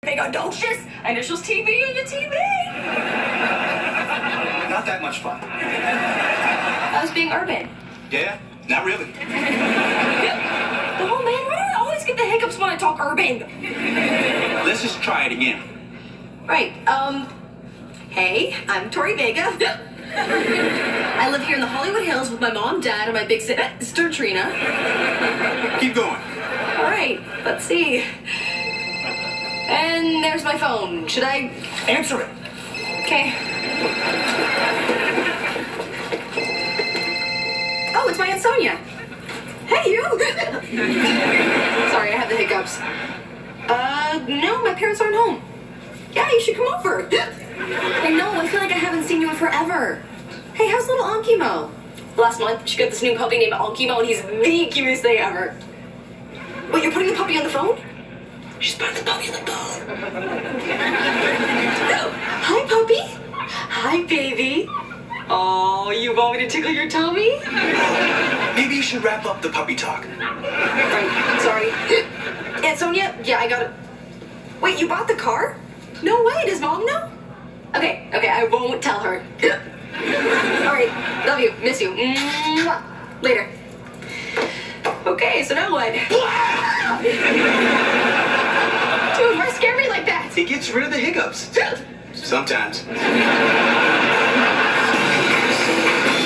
Megadocious, initials TV and your TV. Not that much fun. I was being urban. Yeah? Not really. The whole man, why do I always get the hiccups when I talk urban? Let's just try it again. Right, hey, I'm Tori Vega. I live here in the Hollywood Hills with my mom, dad, and my big sister, Trina. Keep going. All right, let's see. And there's my phone. Should I? Answer it. Okay. Oh, it's my Aunt Sonia. Hey, you! Sorry, I have the hiccups. No, my parents aren't home. Yeah, you should come over. I know, I feel like I haven't seen you in forever. Hey, how's little Ankimo? Last month, she got this new puppy named Ankimo, and he's the cutest thing ever. Wait, you're putting the puppy on the phone? She's putting the puppy on the phone. Hi, puppy. Hi, baby. Oh, you want me to tickle your tummy? Maybe you should wrap up the puppy talk. Right, sorry. Aunt Sonia? Yeah, I got it. Wait, you bought the car? No way, does Mom know? Okay, I won't tell her. Alright, love you, miss you. Mwah. Later. Okay, so now what? Dude, why scare me like that? It gets rid of the hiccups. Sometimes.